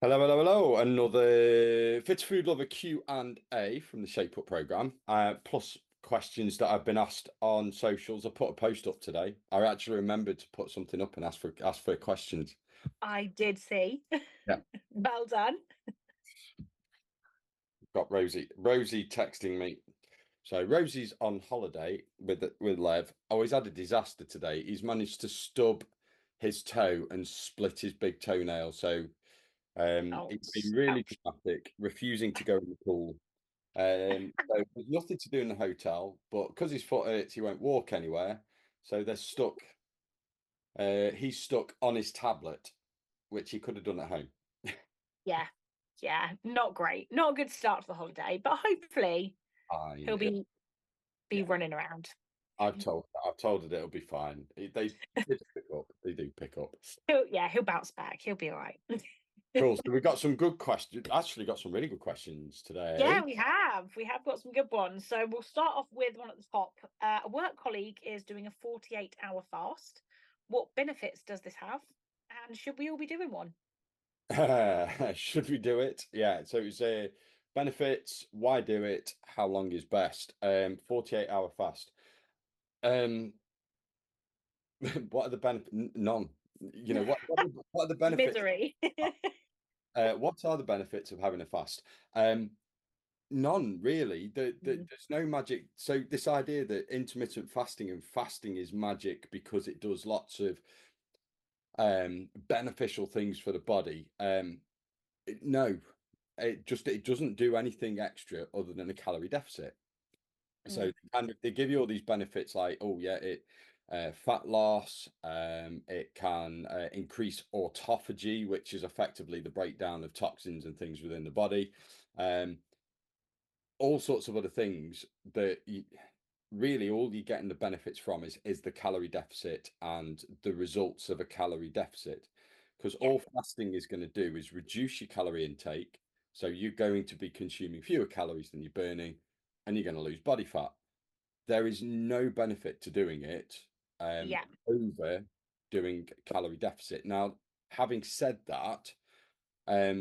Hello, hello, hello. Another Fit Food Lover Q&A from the Shape Up program. Plus questions that I've been asked on socials. I put a post up today. I actually remembered to put something up and ask for questions. I did see. Yeah. Well done. Got Rosie texting me. So Rosie's on holiday with Lev. Oh, he's had a disaster today. He's managed to stub his toe and split his big toenail. So Oh, he's been really ouch. dramatic, refusing to go in the pool. So there's nothing to do in the hotel, but because his foot hurts, he won't walk anywhere. So they're stuck. He's stuck on his tablet, which he could have done at home. Yeah. Yeah. Not great. Not a good start to the holiday, but hopefully Fine. he'll be Yeah, running around. I've told her that it'll be fine. They did pick up. They do pick up. He'll bounce back. He'll be all right. Cool. So we got some good questions. Actually, got some really good questions Yeah, today. we have. We have got some good ones. So we'll start off with one at the top. A work colleague is doing a 48-hour fast. What benefits does this have? And should we all be doing one? Should we do it? Yeah. So it's benefits. Why do it? How long is best? 48-hour fast. Um, what are the benefits? None. What are the benefits? Misery. What are the benefits of having a fast? None really. Mm, There's no magic. So this idea that intermittent fasting and fasting is magic because it does lots of beneficial things for the body. No, it doesn't do anything extra other than a calorie deficit. So mm, they give you all these benefits like, oh yeah, it fat loss, it can increase autophagy, which is effectively the breakdown of toxins and things within the body, um, all sorts of other things that really all you're getting the benefits from is the calorie deficit and the results of a calorie deficit. Because yeah. all fasting is going to do is reduce your calorie intake. So you're going to be consuming fewer calories than you're burning, and you're going to lose body fat. There is no benefit to doing it Yeah. over doing calorie deficit. Now, having said that,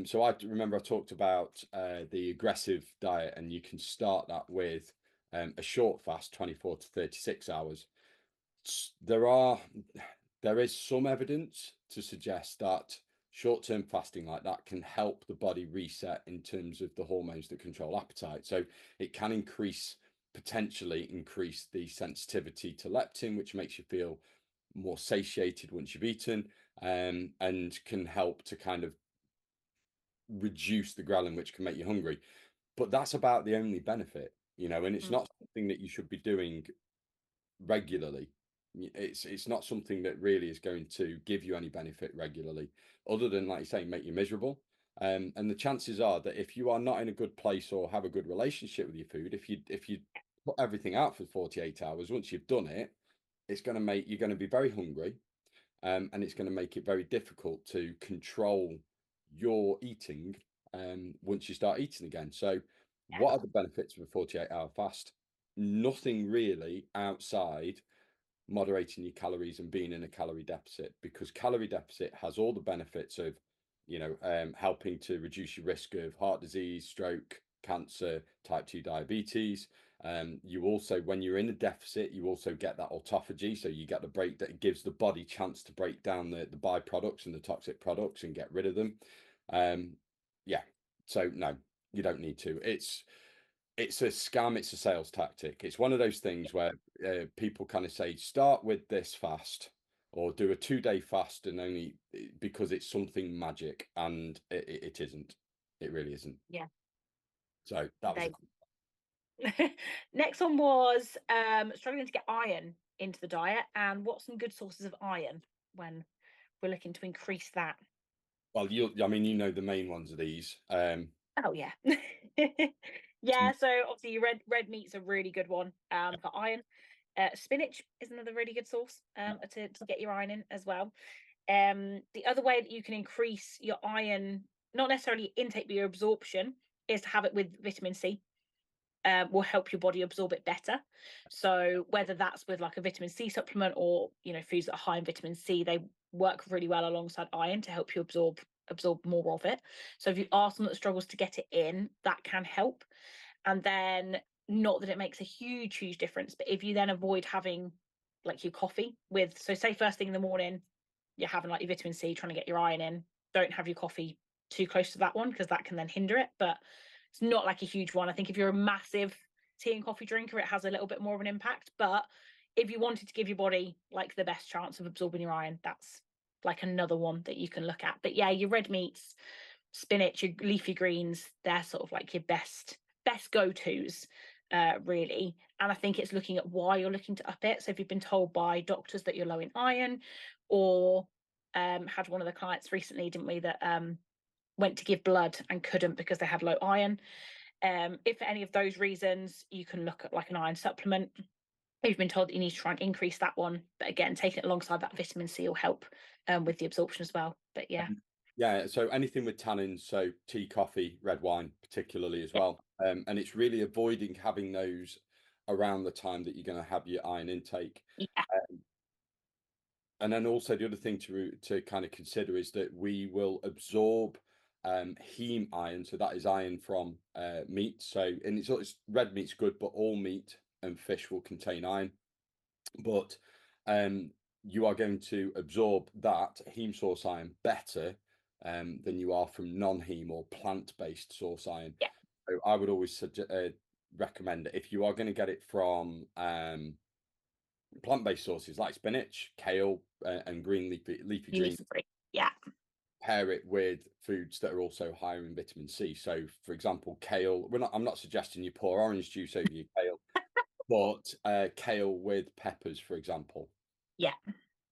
so I remember I talked about the aggressive diet, and you can start that with a short fast, 24 to 36 hours. S- There are there is some evidence to suggest that short-term fasting like that can help the body reset in terms of the hormones that control appetite. So it can potentially increase the sensitivity to leptin, which makes you feel more satiated once you've eaten, and can help to kind of reduce the ghrelin, which can make you hungry. But that's about the only benefit, and it's Mm, not something that you should be doing regularly. It's not something that really is going to give you any benefit regularly, other than, like you say, make you miserable. And the chances are that if you are not in a good place or have a good relationship with your food, if you put everything out for 48 hours, once you've done it, you're going to be very hungry, and it's going to make it very difficult to control your eating once you start eating again. So, yeah. what are the benefits of a 48-hour fast? Nothing really outside moderating your calories and being in a calorie deficit, because calorie deficit has all the benefits of, helping to reduce your risk of heart disease, stroke, cancer, type 2 diabetes. You also, when you're in a deficit, you also get that autophagy. So you get the break that gives the body chance to break down the byproducts and the toxic products and get rid of them. Um, yeah. So no, you don't need to. It's a scam. It's a sales tactic. It's one of those things where people kind of say, start with this fast or do a 2-day fast, and only because it's something magic, and it isn't. It really isn't. Yeah. So that was a They Next one was struggling to get iron into the diet, and what's some good sources of iron when we're looking to increase that? well, I mean, the main ones of these. Oh yeah. Yeah, so obviously your red meat's a really good one for iron. Spinach is another really good source to get your iron in as well. The other way that you can increase your iron, not necessarily intake, but your absorption, is to have it with vitamin C. Will help your body absorb it better. So whether that's with like a vitamin C supplement or foods that are high in vitamin C, they work really well alongside iron to help you absorb more of it. So if you are someone that struggles to get it in, that can help. And then, not that it makes a huge difference, but if you then avoid having like your coffee with, so say first thing in the morning, you're having like your vitamin C, trying to get your iron in, don't have your coffee too close to that one because that can then hinder it. But it's not like a huge one. I think if you're a massive tea and coffee drinker, it has a little bit more of an impact. But if you wanted to give your body like the best chance of absorbing your iron, that's like another one that you can look at. But yeah, your red meats, spinach, your leafy greens, they're sort of like your best go-tos, really. And I think it's looking at why you're looking to up it. So if you've been told by doctors that you're low in iron, or had one of the clients recently, didn't we, that went to give blood and couldn't because they had low iron. If for any of those reasons, you can look at like an iron supplement. If you've been told that you need to try and increase that one, but again, taking it alongside that vitamin C will help with the absorption as well. But yeah. Yeah, so anything with tannins, so tea, coffee, red wine, particularly as Yeah. well. And it's really avoiding having those around the time that you're going to have your iron intake. Yeah. And then also the other thing to kind of consider is that we will absorb heme iron, so that is iron from meat. So, and it's red meat's good, but all meat and fish will contain iron. But you are going to absorb that heme source iron better than you are from non-heme or plant-based source iron. Yeah. So I would always recommend that if you are going to get it from plant-based sources like spinach, kale, and green leafy greens, Yeah. pair it with foods that are also higher in vitamin C. So, for example, kale. I'm not suggesting you pour orange juice over your kale, but kale with peppers, for example. Yeah.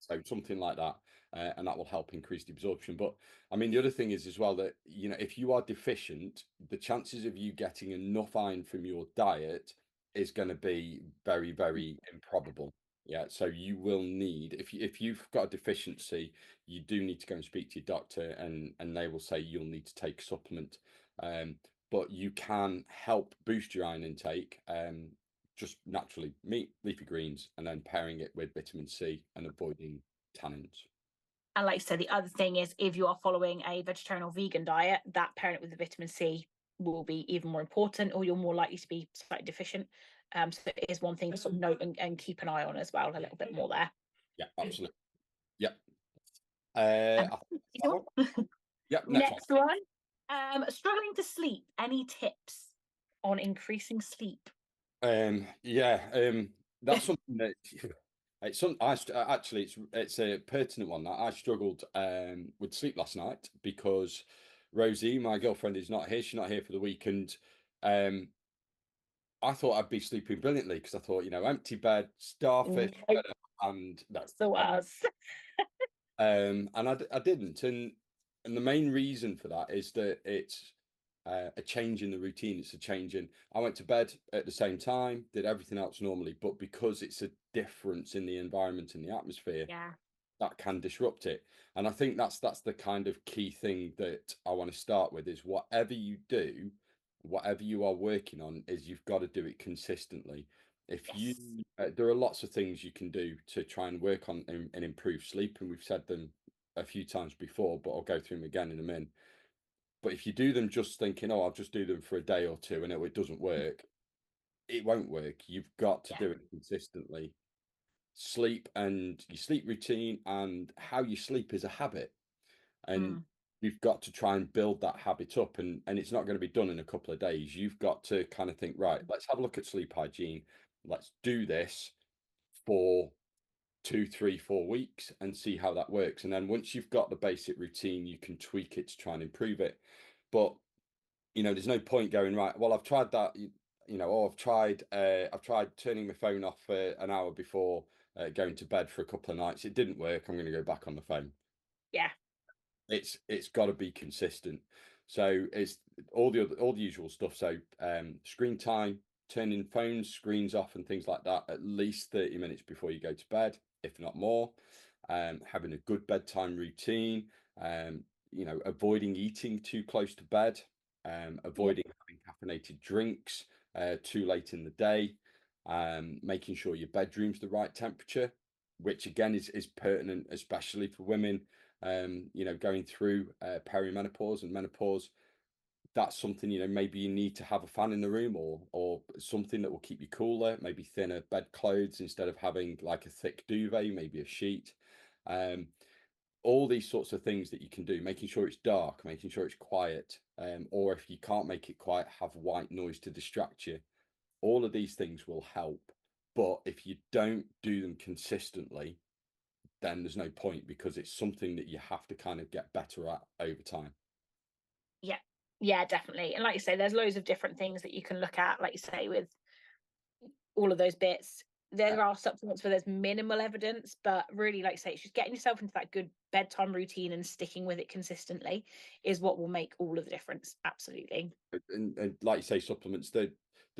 So something like that, and that will help increase the absorption. But I mean, the other thing is as well that, you know, if you are deficient, the chances of you getting enough iron from your diet is going to be very improbable. Yeah, so you will need, if you've got a deficiency, you do need to go and speak to your doctor, and they will say you'll need to take a supplement. But you can help boost your iron intake. Just naturally meat, leafy greens, and then pairing it with vitamin C and avoiding tannins. And like I said, the other thing is if you are following a vegetarian or vegan diet, that pairing it with the vitamin C will be even more important, or you're more likely to be slightly deficient. So it is one thing to sort of note and keep an eye on as well, a little bit more there. Yeah, absolutely. Yep. Um, Yep. Next one. Struggling to sleep. Any tips on increasing sleep? Yeah. That's something that it's some. Actually, it's a pertinent one that I struggled with sleep last night because Rosie, my girlfriend, is not here. She's not here for the week, and I thought I'd be sleeping brilliantly because I thought, you know, empty bed, starfish, and no. So was. And I didn't, and the main reason for that is that it's a change in the routine. It's a change in. I went to bed at the same time, did everything else normally, but because it's a difference in the environment and the atmosphere, Yeah. that can disrupt it. And I think that's the kind of key thing that I want to start with is whatever you do, whatever you are working on, is you've got to do it consistently. If you there are lots of things you can do to try and work on and improve sleep, and we've said them a few times before, but I'll go through them again in a minute. But if you do them just thinking, oh, I'll just do them for a day or two, and it doesn't work, it won't work. You've got to do it consistently. Sleep and your sleep routine and how you sleep is a habit, and you've got to try and build that habit up, and it's not going to be done in a couple of days. You've got to kind of think, right, let's have a look at sleep hygiene. Let's do this for 2, 3, 4 weeks and see how that works. And then once you've got the basic routine, you can tweak it to try and improve it. But you know, there's no point going, right, well, I've tried that, you know, or I've tried turning my phone off for an hour before going to bed for a couple of nights. It didn't work. I'm going to go back on the phone. Yeah. It's got to be consistent. So it's all the usual stuff. So screen time, turning phones, screens off, and things like that at least 30 minutes before you go to bed, if not more. Having a good bedtime routine. You know, avoiding eating too close to bed. Avoiding having caffeinated drinks too late in the day. Making sure your bedroom's the right temperature, which again is pertinent, especially for women. you know, going through perimenopause and menopause, that's something, you know, maybe you need to have a fan in the room, or something that will keep you cooler, maybe thinner bed clothes instead of having like a thick duvet, maybe a sheet. Um, all these sorts of things that you can do, making sure it's dark, making sure it's quiet, or if you can't make it quiet, have white noise to distract you. All of these things will help. But if you don't do them consistently, then there's no point, because it's something that you have to kind of get better at over time. Yeah. Yeah, definitely. And like you say, there's loads of different things that you can look at, like you say, with all of those bits. Yeah. There are supplements where there's minimal evidence, but really, like you say, it's just getting yourself into that good bedtime routine and sticking with it consistently is what will make all of the difference. Absolutely. And like you say, supplements, there's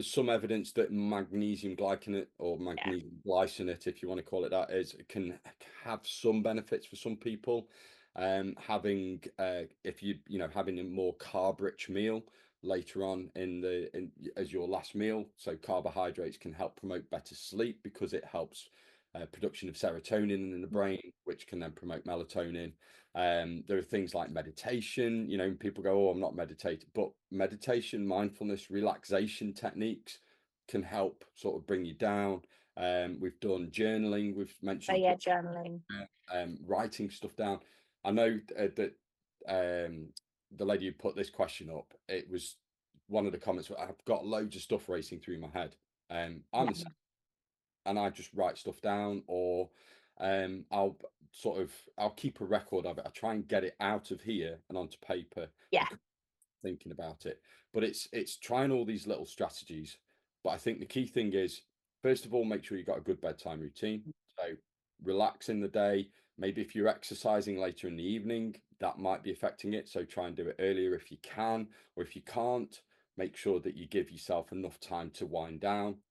some evidence that magnesium glycinate, or Yeah. magnesium glycinate, if you want to call it that, is can have some benefits for some people. Having if you know, having a more carb rich meal later on as your last meal, so carbohydrates can help promote better sleep, because it helps production of serotonin in the brain, which can then promote melatonin. There are things like meditation. You know, people go, "Oh, I'm not meditating," but meditation, mindfulness, relaxation techniques can help sort of bring you down. We've done journaling. We've So mentioned a yeah, couple, journaling. writing stuff down. I know that the lady who put this question up, it was one of the comments where I've got loads of stuff racing through my head. I'm Yeah. the same, and I just write stuff down, or I'll keep a record of it. I try and get it out of here and onto paper, Yeah. because I'm thinking about it. But it's trying all these little strategies. But I think the key thing is, first of all, make sure you've got a good bedtime routine. So relax in the day. Maybe if you're exercising later in the evening, that might be affecting it. So try and do it earlier if you can, or if you can't, make sure that you give yourself enough time to wind down.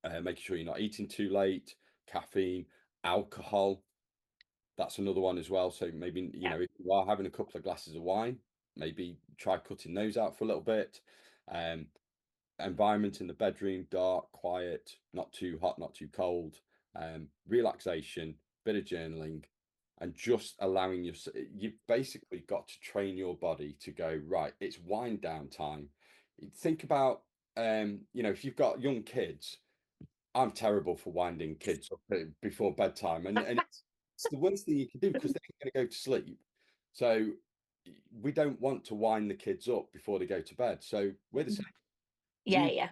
Making sure you're not eating too late, caffeine, alcohol. That's another one as well. So maybe, you Yeah. know, if you are having a couple of glasses of wine, maybe try cutting those out for a little bit. Um, Environment in the bedroom, dark, quiet, not too hot, not too cold. Relaxation, bit of journaling, and just allowing you've basically got to train your body to go, right, it's wind down time. Think about, you know, if you've got young kids, I'm terrible for winding kids up before bedtime, and it's the worst thing you can do, because they're going to go to sleep. So we don't want to wind the kids up before they go to bed. So we're the same. Yeah. We Yeah.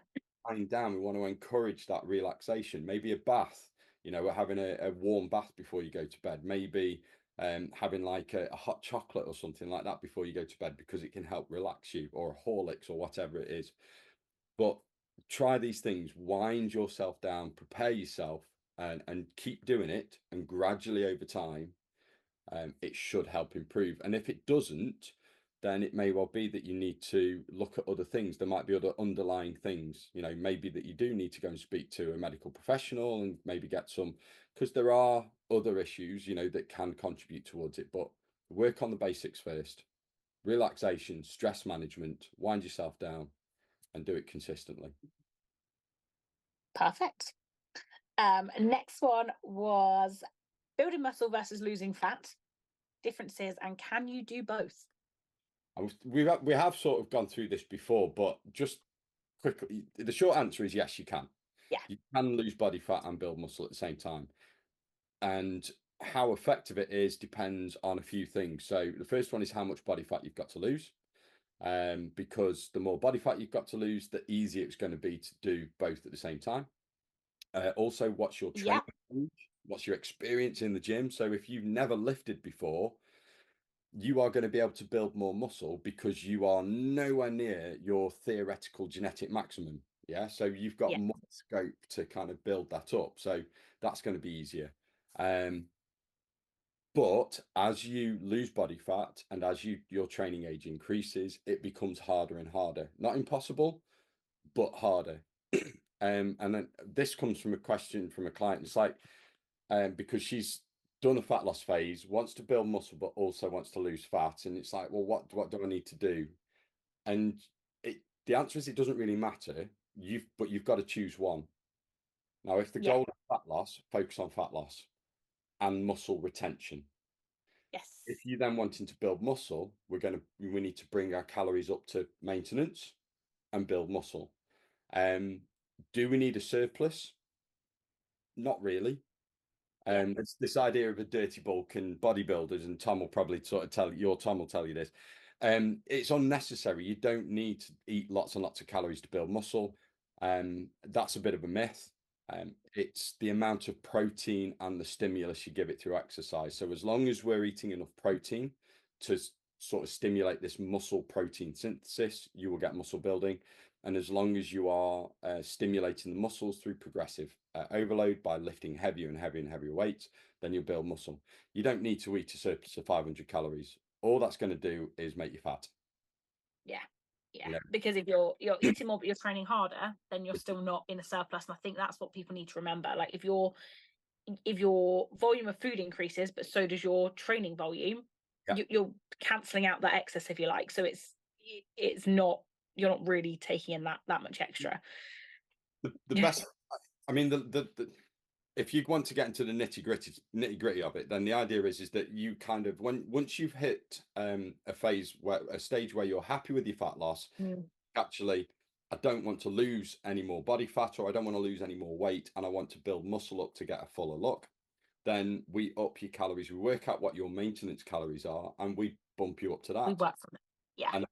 wind down. We want to encourage that relaxation. Maybe a bath. You know, we're having a warm bath before you go to bed. Maybe having like a hot chocolate or something like that before you go to bed, because it can help relax you, or a Horlicks or whatever it is. But try these things, wind yourself down, prepare yourself, and keep doing it. And gradually over time, it should help improve. And if it doesn't, then it may well be that you need to look at other things. There might be other underlying things, you know, maybe that you do need to go and speak to a medical professional and maybe get some, because there are other issues, you know, that can contribute towards it. But work on the basics first: relaxation, stress management, wind yourself down, and do it consistently. Perfect. Next one was building muscle versus losing fat, differences, and can you do both? We have sort of gone through this before, but just quickly, the short answer is yes, you can. Yeah. You can lose body fat and build muscle at the same time. And how effective it is depends on a few things. So the first one is how much body fat you've got to lose. Because the more body fat you've got to lose, the easier it's going to be to do both at the same time. Also, what's your Yeah. training? What's your experience in the gym? So if you've never lifted before, you are going to be able to build more muscle, because you are nowhere near your theoretical genetic maximum. Yeah. So you've got Yeah. more scope to kind of build that up. So that's going to be easier. But as you lose body fat and as your training age increases, it becomes harder and harder. Not impossible, but harder. And then this comes from a question from a client. It's like, because she's done a fat loss phase, wants to build muscle, but also wants to lose fat. And it's like, well, what do I need to do? And the answer is, it doesn't really matter. You've got to choose one. Now, if the Yeah. goal is fat loss, focus on fat loss and muscle retention. Yes. If you then wanting to build muscle, we need to bring our calories up to maintenance and build muscle. Do we need a surplus? Not really. Yeah. It's this idea of a dirty bulk and bodybuilders, and Tom will probably sort of Tom will tell you this. It's unnecessary. You don't need to eat lots and lots of calories to build muscle. That's a bit of a myth. It's the amount of protein and the stimulus you give it through exercise. So as long as we're eating enough protein to sort of stimulate this muscle protein synthesis, you will get muscle building. And as long as you are stimulating the muscles through progressive overload by lifting heavier and heavier and heavier weights, then you'll build muscle. You don't need to eat a surplus of 500 calories. All that's going to do is make you fat. Yeah. Yeah. You know, Because if you're eating more but you're training harder, then you're still not in a surplus. And I think that's what people need to remember. Like if your volume of food increases, but so does your training volume, yeah. you're cancelling out that excess, if you like. So it's not, you're not really taking in that much extra. The best, I mean, the if you want to get into the nitty gritty of it, then the idea is that you kind of once you've hit a stage where you're happy with your fat loss, Mm. actually, I don't want to lose any more body fat, or I don't want to lose any more weight, and I want to build muscle up to get a fuller look, then we up your calories. We work out what your maintenance calories are, and we bump you up to We that. work from it. Yeah. And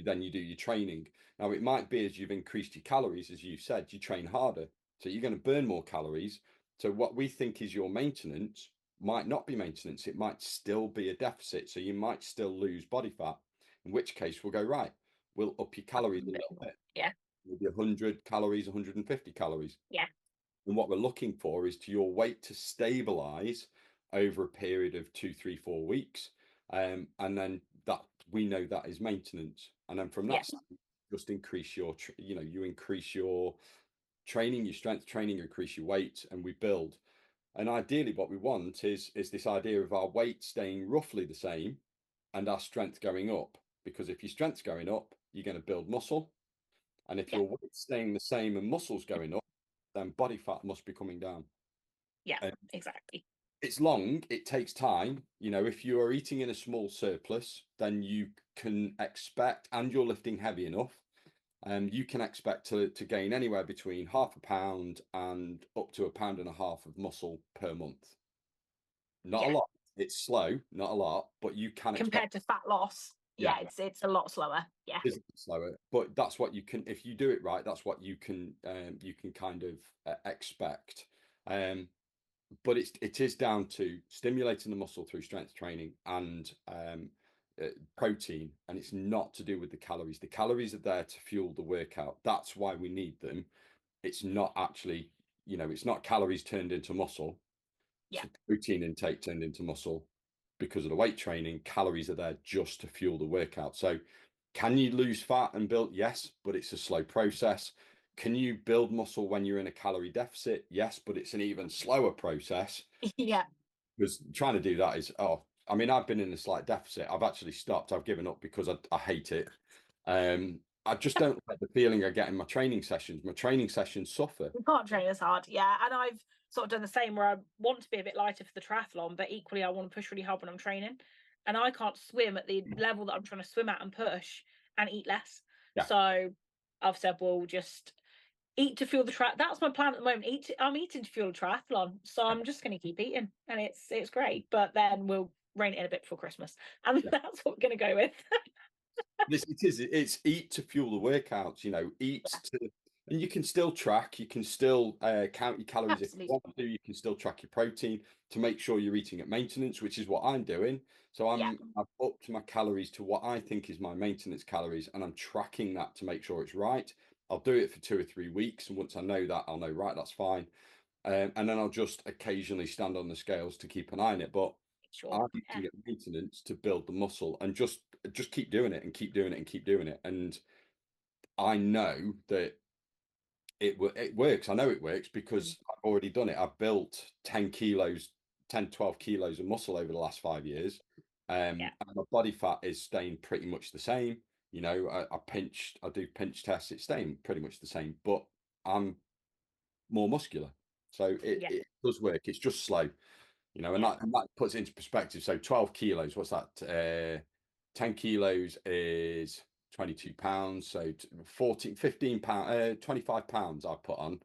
then you do your training. Now it might be, as you've increased your calories, as you said, you train harder, so you're going to burn more calories. So what we think is your maintenance might not be maintenance. It might still be a deficit. So you might still lose body fat, in which case we'll go, right, we'll up your calories a little bit, Yeah. maybe 100 calories, 150 calories. Yeah. And what we're looking for is to your weight to stabilize over a period of 2, 3, 4 weeks. And then that we know that is maintenance. And then from Yeah. that side, just increase you increase your training, your strength training, increase your weight, and we build. And ideally what we want is this idea of our weight staying roughly the same and our strength going up. Because if your strength's going up, you're going to build muscle. And if Yeah. your weight's staying the same and muscle's going up, then body fat must be coming down. Yeah. And Exactly. it's long, it takes time. If you are eating in a small surplus, then you can expect, and you're lifting heavy enough, you can expect to gain anywhere between half a pound and up to 1.5 pounds of muscle per month. Not a Yeah. lot. It's slow, not a lot, but you can expect. Compared to fat loss, Yeah, yeah, it's a lot slower. Yeah. is slower, but that's what you can, if you do it right, that's what you can kind of expect. But it is down to stimulating the muscle through strength training and protein, and it's not to do with the calories. The calories are there to fuel the workout. That's why we need them. It's not actually, it's not calories turned into muscle. Yeah. So protein intake turned into muscle because of the weight training. Calories are there just to fuel the workout. So can you lose fat and build? Yes, but it's a slow process. Can you build muscle when you're in a calorie deficit? Yes, but it's an even slower process. Yeah. Because trying to do that is, I mean, I've been in a slight deficit. I've actually stopped. I've given up because I hate it. I just don't like the feeling I get in my training sessions. My training sessions suffer. We can't train as hard. Yeah. And I've sort of done the same where I want to be a bit lighter for the triathlon, but equally I want to push really hard when I'm training. And I can't swim at the level that I'm trying to swim at and push and eat less. Yeah. So I've said, well, just eat to fuel the triathlon. That's my plan at the moment. I'm eating to fuel the triathlon. So I'm just gonna keep eating, and it's great. But then we'll rein it in a bit before Christmas. And that's what we're gonna go with. It's eat to fuel the workouts, eat to, and you can still track, you can still count your calories if you Absolutely. want to, you can still track your protein to make sure you're eating at maintenance, which is what I'm doing. So Yeah. I've upped my calories to what I think is my maintenance calories, and I'm tracking that to make sure it's right. I'll do it for 2 or 3 weeks, and once I know that, I'll know, right, that's fine. And then I'll just occasionally stand on the scales to keep an eye on it. But Sure. I'm Yeah. using it maintenance to build the muscle, and just keep doing it and keep doing it and keep doing it. And I know that it works. I know it works because I've already done it. I've built 10 kilos, 10, 12 kilos of muscle over the last 5 years. Yeah. And my body fat is staying pretty much the same. I do pinch tests, it's staying pretty much the same, but I'm more muscular. So Yeah. it does work. It's just slow. you know, and Yeah. that puts it into perspective. So 12 kilos, what's that? 10 kilos is 22 pounds. So 14, 15 pounds, 25 pounds I put on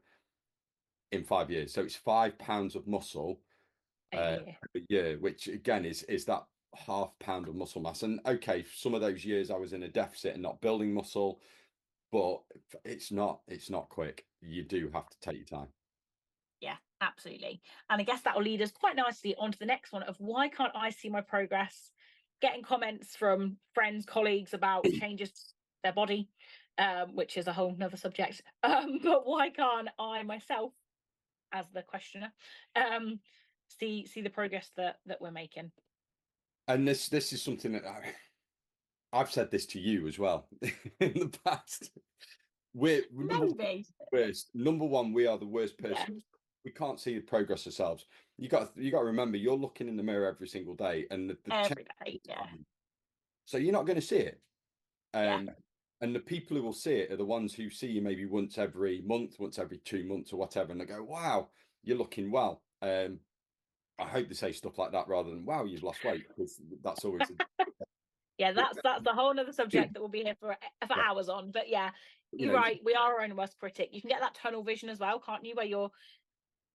in 5 years. So it's 5 pounds of muscle A year. a year, which again is that half pound of muscle mass. And okay, some of those years I was in a deficit and not building muscle, but it's not quick. You do have to take your time. Yeah, absolutely. And I guess that will lead us quite nicely onto the next one of why can't I see my progress? Getting comments from friends, colleagues about changes to their body, which is a whole nother subject. But why can't I myself, as the questioner, um, see the progress that we're making? And this is something that I've said this to you as well in the past. We're Maybe. number one, we are the worst Yeah. person. We can't see the progress ourselves. You got to remember, you're looking in the mirror every single day, and the change Every day. Yeah. time. So you're not going to see it. Yeah. And the people who will see it are the ones who see you maybe once every month, once every 2 months, or whatever, and they go, "Wow, you're looking well." I hope they say stuff like that rather than "Wow, you've lost weight," because that's always Yeah, that's a whole other subject that we'll be here for yeah. hours on. But yeah, You you're know, right. We are our own worst critic. You can get that tunnel vision as well, can't you? Where you're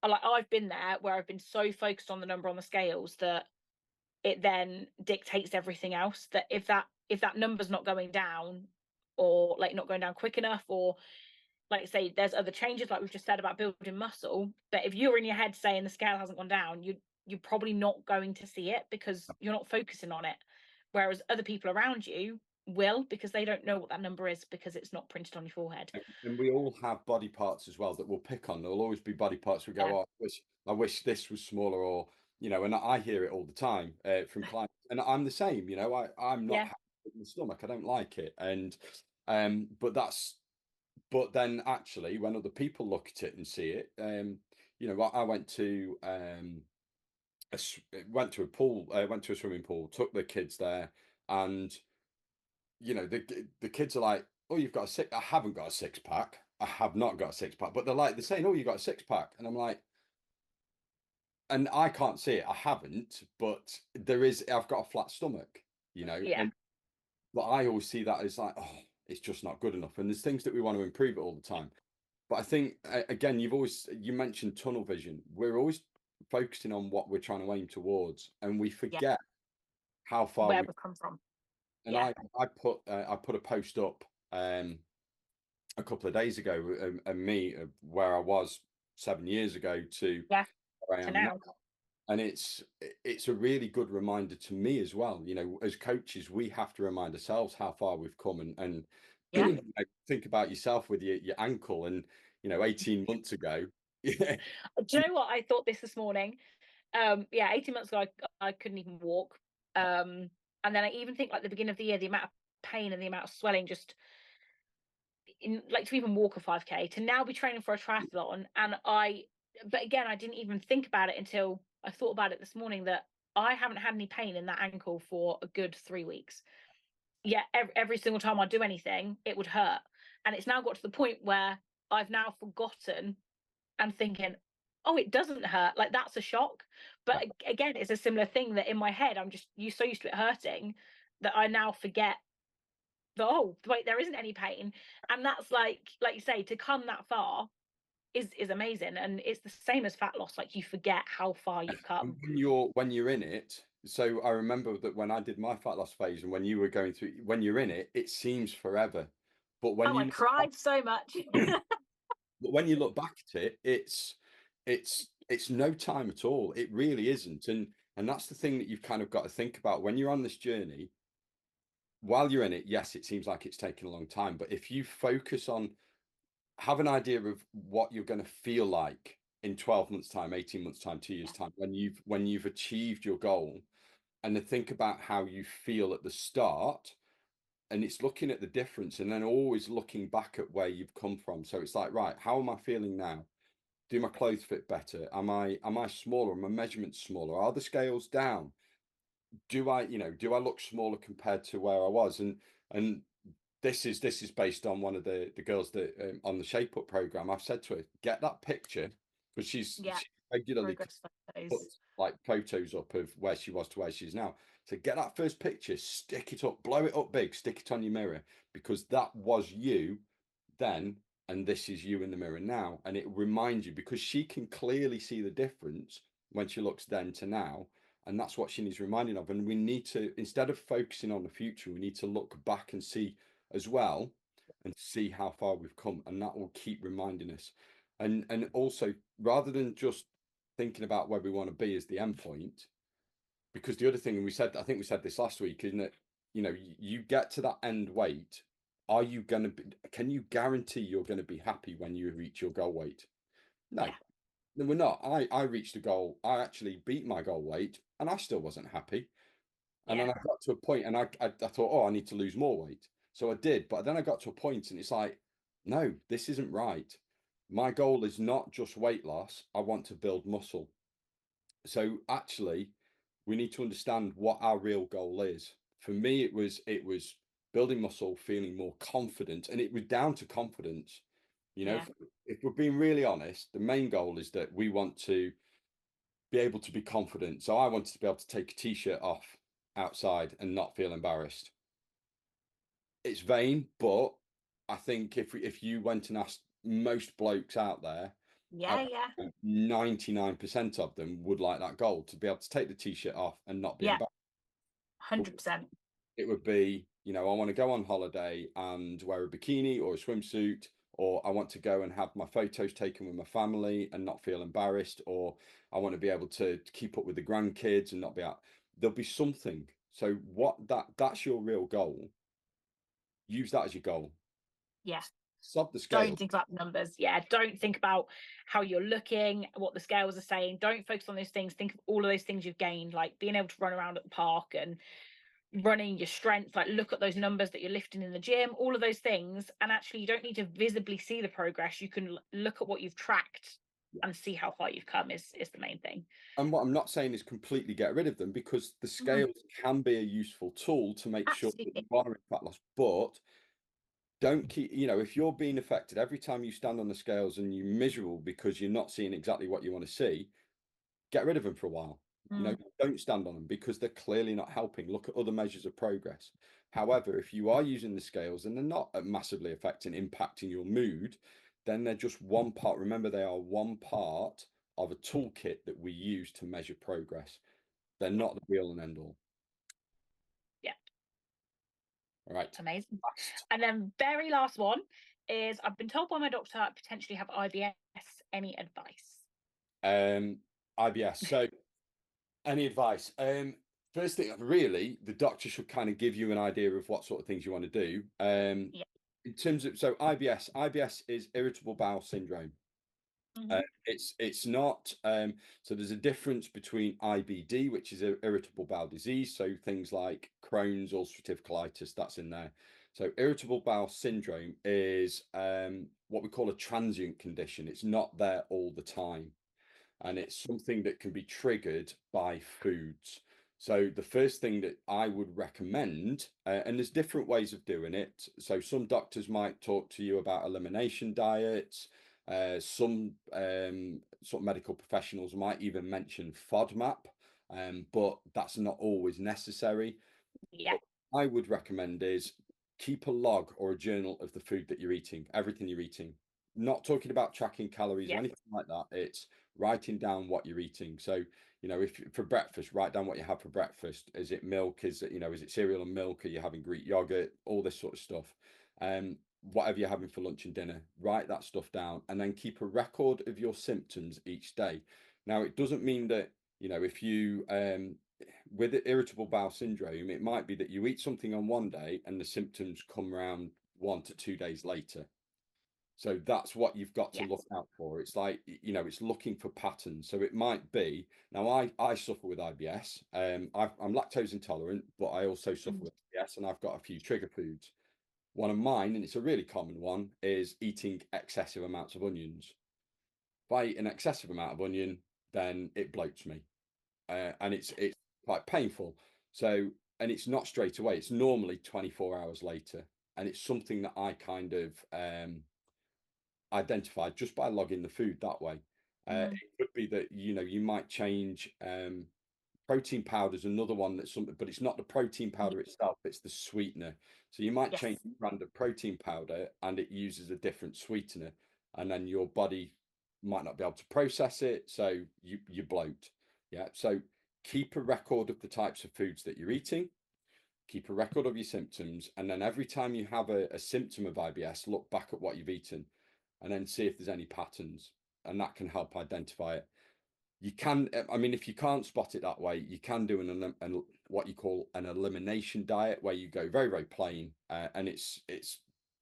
like, I've been there, where I've been so focused on the number on the scales that it then dictates everything else. That if that number's not going down, or like not going down quick enough, or like I say, there's other changes, like we've just said about building muscle. But if you're in your head saying the scale hasn't gone down, you're probably not going to see it because you're not focusing on it. Whereas other people around you will, because they don't know what that number is because it's not printed on your forehead. and we all have body parts as well that we'll pick on. There'll always be body parts we go, Yeah. "Oh, I wish this was smaller," or and I hear it all the time from clients, and I'm the same. I'm not Yeah. happy with my stomach. I don't like it, and but then actually when other people look at it and see it, I went to a pool, went to a swimming pool, took the kids there, and the kids are like, "Oh, you've got a six." I haven't got a six pack. I have not got a six pack. But they're saying, "Oh, you got a six pack," and I'm like, and I can't see it. I haven't, but there is. I've got a flat stomach, Yeah. and but I always see that as like, oh, it's just not good enough. And there's things that we want to improve it all the time. But I think again, you mentioned tunnel vision. We're always focusing on what we're trying to aim towards, and we Yeah. forget how far Where we. we've come from. And Yeah. I put a post up a couple of days ago, and me where I was 7 years ago to Yeah. where I To am now. now. And it's a really good reminder to me as well. As coaches, we have to remind ourselves how far we've come, and Yeah. think about yourself with your ankle, and 18 months ago. Yeah. Do you know what? I thought this morning. Yeah, 18 months ago, I couldn't even walk. And then I even think like the beginning of the year, the amount of pain and the amount of swelling just like to even walk a 5K to now be training for a triathlon. But again, I didn't even think about it until I thought about it this morning that I haven't had any pain in that ankle for a good 3 weeks. Yeah, every single time I do anything, it would hurt. And it's now got to the point where I've now forgotten and thinking, oh, it doesn't hurt. Like that's a shock. But again, it's a similar thing that in my head, I'm just so used to it hurting that I now forget that, oh, wait, there isn't any pain. And that's like you say, to come that far is amazing. And it's the same as fat loss. Like you forget how far you've And come. when you're in it, so I remember that when I did my fat loss phase, and when you were going through, when you're in it, it seems forever. But when Oh, I you cried so much. but when you look back at it, it's no time at all. It really isn't. And that's the thing that you've kind of got to think about when you're on this journey. While you're in it, yes, it seems like it's taken a long time. But if you focus on, have an idea of what you're going to feel like in 12 months' time, 18 months' time, 2 years' time, when you've achieved your goal, and then think about how you feel at the start, and it's looking at the difference, and then always looking back at where you've come from. So it's like, right, how am I feeling now? Do my clothes fit better? Am I smaller? Are my measurements smaller? Are the scales down? Do I look smaller compared to where I was? And this is based on one of the girls that on the Shape Up program. I've said to her, get that picture, because she's Yeah. regularly progress put photos. like photos up of where she was to where she is now. So get that first picture, stick it up, blow it up big, stick it on your mirror, because that was you then, and this is you in the mirror now. And it reminds you, because she can clearly see the difference when she looks then to now. And that's what she needs reminding of. And we need to, instead of focusing on the future, we need to look back and see as well and see how far we've come. And that will keep reminding us. And also, rather than just thinking about where we want to be as the end point, because the other thing, and we said, I think we said this last week, isn't it? You know, you get to that end weight. Are you going to be, can you guarantee you're going to be happy when you reach your goal weight? No, Yeah, no, we're not. I reached a goal. I actually beat my goal weight and I still wasn't happy. And yeah, then I got to a point and I thought, oh, I need to lose more weight. So I did. But then I got to a point and it's like, no, this isn't right. My goal is not just weight loss. I want to build muscle. So actually, we need to understand what our real goal is. For me, it was building muscle, feeling more confident, and it was down to confidence. You know, yeah, if we're being really honest, the main goal is that we want to be able to be confident. So I wanted to be able to take a t-shirt off outside and not feel embarrassed. It's vain, but I think if you went and asked most blokes out there, yeah, yeah, 99% of them would like that goal to be able to take the t-shirt off and not be yeah, embarrassed. But 100%. it would be, you know, I want to go on holiday and wear a bikini or a swimsuit, or I want to go and have my photos taken with my family and not feel embarrassed, or I want to be able to keep up with the grandkids and not be out. There'll be something. So what that's your real goal. Use that as your goal. Yeah. Sub the Don't scale. think about the numbers. Yeah. Don't think about how you're looking, what the scales are saying. Don't focus on those things. Think of all of those things you've gained, like being able to run around at the park and running your strength. Like look at those numbers that you're lifting in the gym, all of those things. And actually, you don't need to visibly see the progress. You can look at what you've tracked and see how far you've come is the main thing. And what I'm not saying is completely get rid of them, because the Mhm. scales can be a useful tool to make sure that Absolutely. you are in fat loss. But don't keep, you know, if you're being affected every time you stand on the scales and you're miserable because you're not seeing exactly what you want to see, get rid of them for a while. You know, Mm. don't stand on them because they're clearly not helping. Look at other measures of progress. However, if you are using the scales and they're not massively affecting, impacting your mood, then they're just one part. Remember, they are one part of a toolkit that we use to measure progress. They're Yeah. not the real and end all. Yeah. All right. Amazing. Last. And then very last one is I've been told by my doctor I potentially have IBS. Any advice? IBS. So, any advice? First thing, really, the doctor should kind of give you an idea of what sort of things you want to do. Yeah. In terms of, so IBS is irritable bowel syndrome. Hmm. It's not so there's a difference between IBD, which is irritable bowel disease, so things like Crohn's, ulcerative colitis, that's in there. So irritable bowel syndrome is what we call a transient condition. It's not there all the time, and it's something that can be triggered by foods. So the first thing that I would recommend, and there's different ways of doing it. So some doctors might talk to you about elimination diets. Some sort of medical professionals might even mention FODMAP, but that's not always necessary. Yeah. What I would recommend is keep a log or a journal of the food that you're eating, everything you're eating. Not talking about tracking calories or Yeah. anything like that. It's writing down what you're eating. So, you know, if for breakfast, write down what you have for breakfast. Is it milk? Is it, you know, is it cereal and milk? Are you having Greek yogurt? All this sort of stuff. Whatever you're having for lunch and dinner, write that stuff down and then keep a record of your symptoms each day. Now, it doesn't mean that, you know, if you with irritable bowel syndrome, it might be that you eat something on one day and the symptoms come around 1 to 2 days later. So that's what you've got to Yeah. look out for. It's like, you know, it's looking for patterns. So it might be, now I suffer with IBS. I'm lactose intolerant, but I also suffer Mhm. with IBS and I've got a few trigger foods. One of mine, and it's a really common one, is eating excessive amounts of onions. If I eat an excessive amount of onion, then it bloats me, and it's quite painful. So, and it's not straight away. It's normally 24 hours later, and it's something that I kind of identified just by logging the food that way. It could be that, you might change. Protein powder is another one that's something, but it's not the protein powder itself, it's the sweetener. So you might change Yes. the brand of protein powder and it uses a different sweetener, and then your body might not be able to process it, so you bloat. Yeah. So keep a record of the types of foods that you're eating, keep a record of your symptoms, and then every time you have a symptom of IBS, look back at what you've eaten and then see if there's any patterns, and that can help identify it. You can, I mean, if you can't spot it that way, you can do an what you call an elimination diet, where you go very, very plain, and it's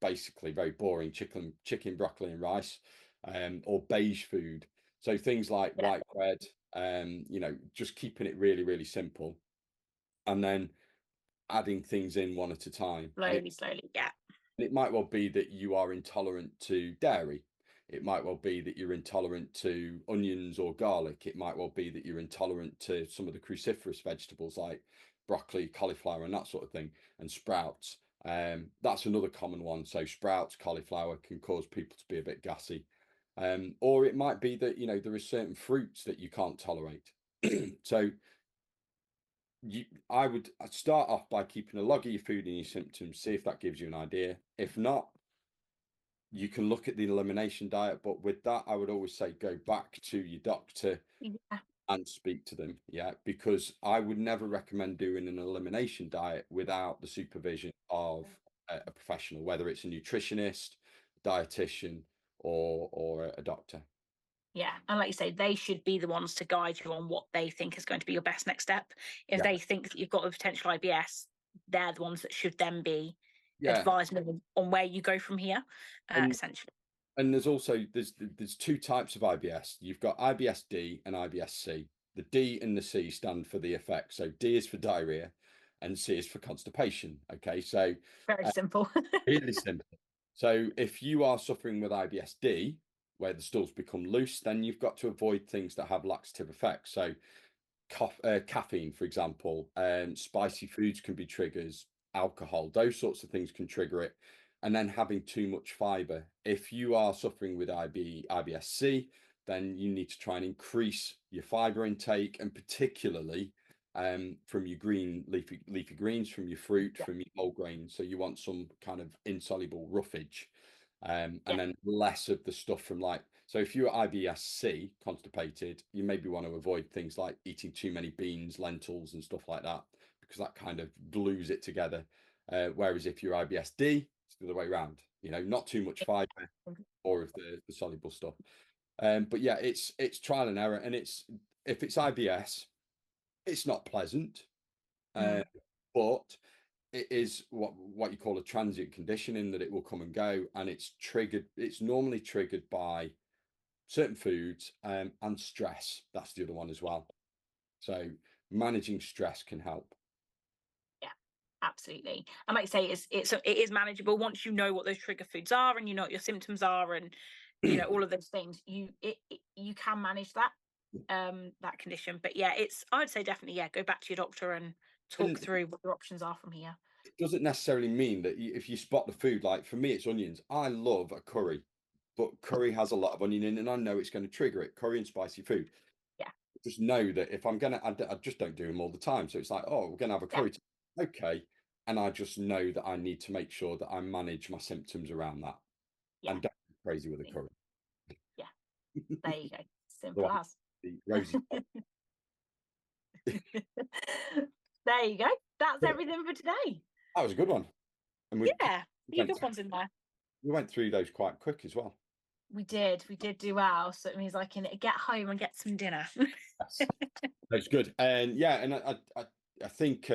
basically very boring: chicken, broccoli, and rice, or beige food. So things like Yeah. white bread, just keeping it really, really simple, and then adding things in one at a time. Slowly. Yeah. It might well be that you are intolerant to dairy. It might well be that you're intolerant to onions or garlic. It might well be that you're intolerant to some of the cruciferous vegetables like broccoli, cauliflower, and that sort of thing, and sprouts. That's another common one. So sprouts, cauliflower can cause people to be a bit gassy. Or it might be that, there are certain fruits that you can't tolerate. So I'd start off by keeping a log of your food and your symptoms, see if that gives you an idea. If not, you can look at the elimination diet, but with that, I would always say go back to your doctor Yeah. and speak to them. Yeah, because I would never recommend doing an elimination diet without the supervision of a professional, whether it's a nutritionist, dietitian, or a doctor. Yeah. And like you say, they should be the ones to guide you on what they think is going to be your best next step. If Yeah, they think that you've got a potential IBS, they're the ones that should then be yeah, advising on where you go from here, and essentially. and there's also there's two types of IBS. You've got IBS-D and IBS-C. The D and the C stand for the effect. So D is for diarrhea, and C is for constipation. Okay, so Very simple. really simple. So if you are suffering with IBS-D, where the stools become loose, then you've got to avoid things that have laxative effects. So caffeine, for example, spicy foods can be triggers, alcohol, those sorts of things can trigger it. And then having too much fiber. If you are suffering with IBS-C, then you need to try and increase your fiber intake, and particularly from your green leafy greens, from your fruit, Yeah. from your whole grains. So you want some kind of insoluble roughage, and Yeah. then less of the stuff from like. So if you're IBS-C, constipated, you maybe want to avoid things like eating too many beans, lentils, and stuff like that, because that kind of glues it together. Whereas if you're IBS-D, it's the other way around. Not too much fiber, or of the soluble stuff. But yeah, it's trial and error, and if it's IBS, it's not pleasant, Mm. but it is what you call a transient condition, in that it will come and go, and it's normally triggered by certain foods, and stress. That's the other one as well. So managing stress can help. Yeah, absolutely. And like I say, it is manageable once you know what those trigger foods are, and you know what your symptoms are, and all of those things. You can manage that condition. But yeah, I'd say definitely, yeah, go back to your doctor and talk And through what your options are from here. it doesn't necessarily mean that if you spot the food, like for me, it's onions. I love a curry, but curry has a lot of onion in, and I know it's going to trigger it. Curry and spicy food. Yeah. Just know that if I'm gonna, I just don't do them all the time. So it's like, oh, we're gonna have a Yeah. curry. Okay, and I just know that I need to make sure that I manage my symptoms around that, Yeah. and don't go crazy with a curry. Yeah. There you go. Simple Otherwise, as. the rosy. There you go. That's everything for today. That was a good one, and Yeah. Few went good through, ones in there. we went through those quite quick as well. We did do well. So it means I can get home and get some dinner. Yes, that's good. And yeah, and I think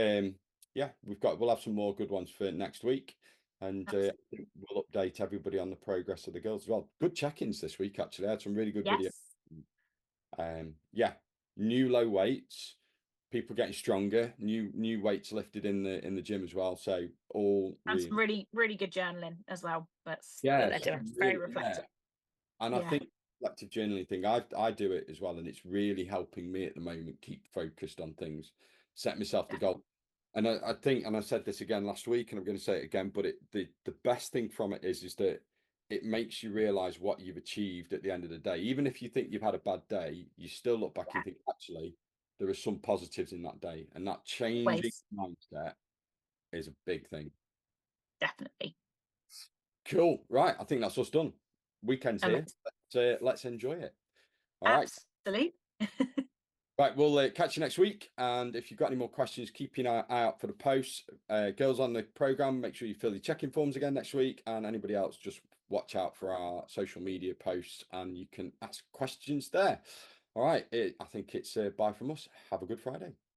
yeah, we'll have some more good ones for next week, and I Absolutely. think we'll update everybody on the progress of the girls as well. Good check-ins this week, actually. I had some really good videos. Yes. Yeah, new low weights, people getting stronger, new weights lifted in the gym as well. So all And really, some really, really good journaling as well. That yeah, they're doing. Very really, yeah. reflective. And I Yeah. think reflective journaling thing, I do it as well, and it's really helping me at the moment keep focused on things, set myself the goal. And I think, and I said this again last week, and I'm going to say it again, but the best thing from it is that it makes you realize what you've achieved at the end of the day. Even if you think you've had a bad day, you still look back Yeah, and think, actually, there are some positives in that day. And that changing always, mindset is a big thing. definitely. Cool. Right. I think that's us done. Weekend's here. Amazing. Let's enjoy it. All right. Absolutely. Right, we'll catch you next week. And if you've got any more questions, keep an eye out for the posts. Girls on the program, make sure you fill your check-in forms again next week. And anybody else, just watch out for our social media posts and you can ask questions there. All right, I think it's bye from us. Have a good Friday.